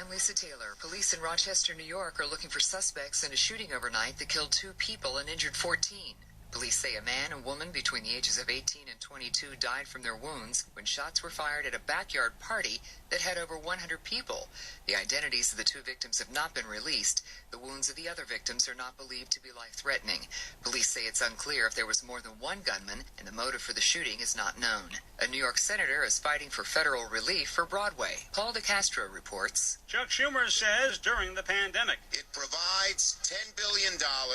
I'm Lisa Taylor. Police in Rochester, New York are looking for suspects in a shooting overnight that killed 2 people and injured 14. Police say a man and woman between the ages of 18 and 22 died from their wounds when shots were fired at a backyard party that had over 100 people. The identities of the 2 victims have not been released. The wounds of the other victims are not believed to be life-threatening. Police say it's unclear if there was more than one gunman, and the motive for the shooting is not known. A New York senator is fighting for federal relief for Broadway. Paul DeCastro reports. Chuck Schumer says during the pandemic, it provides $10 billion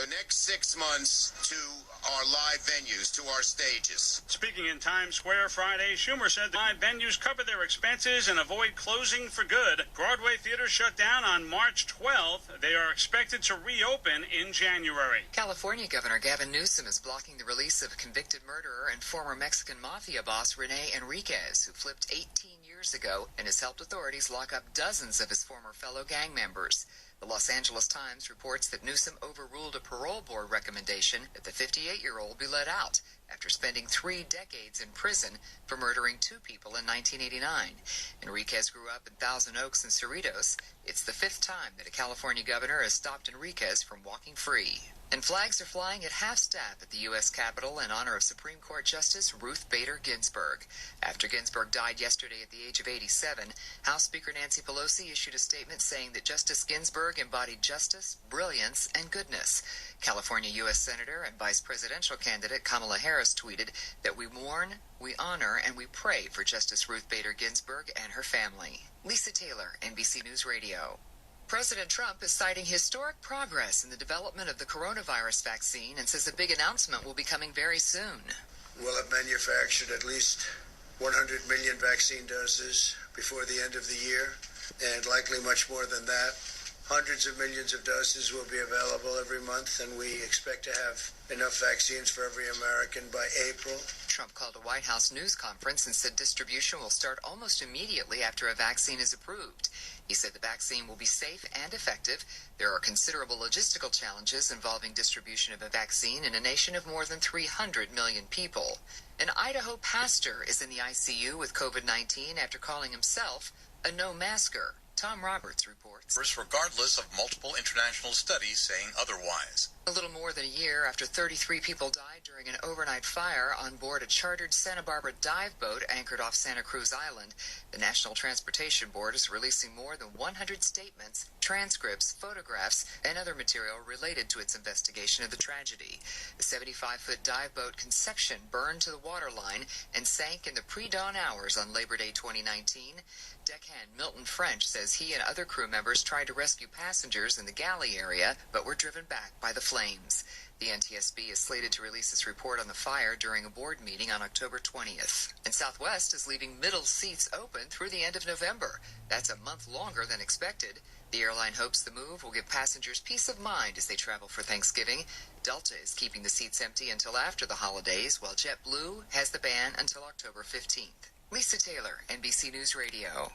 next 6 months to our live venues, to our stages. Speaking in Times Square Friday, Schumer said the live venues cover their expenses and avoid closing for good. Broadway theaters shut down on March 12th. They are expected to reopen in January. California Governor Gavin Newsom is blocking the release of convicted murderer and former Mexican mafia boss Rene Enriquez, who flipped 18 years ago and has helped authorities lock up dozens of his former fellow gang members. The Los Angeles Times reports that Newsom overruled a parole board recommendation that the 58-year-old be let out after spending 3 decades in prison for murdering 2 people in 1989. Enriquez grew up in Thousand Oaks and Cerritos. It's the 5th time that a California governor has stopped Enriquez from walking free. And flags are flying at half-staff at the U.S. Capitol in honor of Supreme Court Justice Ruth Bader Ginsburg. After Ginsburg died yesterday at the age of 87, House Speaker Nancy Pelosi issued a statement saying that Justice Ginsburg embodied justice, brilliance, and goodness. California U.S. Senator and Vice Presidential candidate Kamala Harris tweeted that we mourn, we honor, and we pray for Justice Ruth Bader Ginsburg and her family. Lisa Taylor, NBC News Radio. President Trump is citing historic progress in the development of the coronavirus vaccine and says a big announcement will be coming very soon. We'll have manufactured at least 100 million vaccine doses before the end of the year, and likely much more than that. Hundreds of millions of doses will be available every month, and we expect to have enough vaccines for every American by April. Trump called a White House news conference and said distribution will start almost immediately after a vaccine is approved. He said the vaccine will be safe and effective. There are considerable logistical challenges involving distribution of a vaccine in a nation of more than 300 million people. An Idaho pastor is in the ICU with COVID-19 after calling himself a no-masker. Tom Roberts reports. Regardless of multiple international studies saying otherwise. A little more than a year after 33 people died during an overnight fire on board a chartered Santa Barbara dive boat anchored off Santa Cruz Island, the National Transportation Board is releasing more than 100 statements, transcripts, photographs, and other material related to its investigation of the tragedy. The 75-foot dive boat Conception burned to the waterline and sank in the pre-dawn hours on Labor Day 2019. Deckhand Milton French says he and other crew members tried to rescue passengers in the galley area, but were driven back by the flames. The NTSB is slated to release its report on the fire during a board meeting on October 20th. And Southwest is leaving middle seats open through the end of November. That's a month longer than expected. The airline hopes the move will give passengers peace of mind as they travel for Thanksgiving. Delta is keeping the seats empty until after the holidays, while JetBlue has the ban until October 15th. Lisa Taylor, NBC News Radio.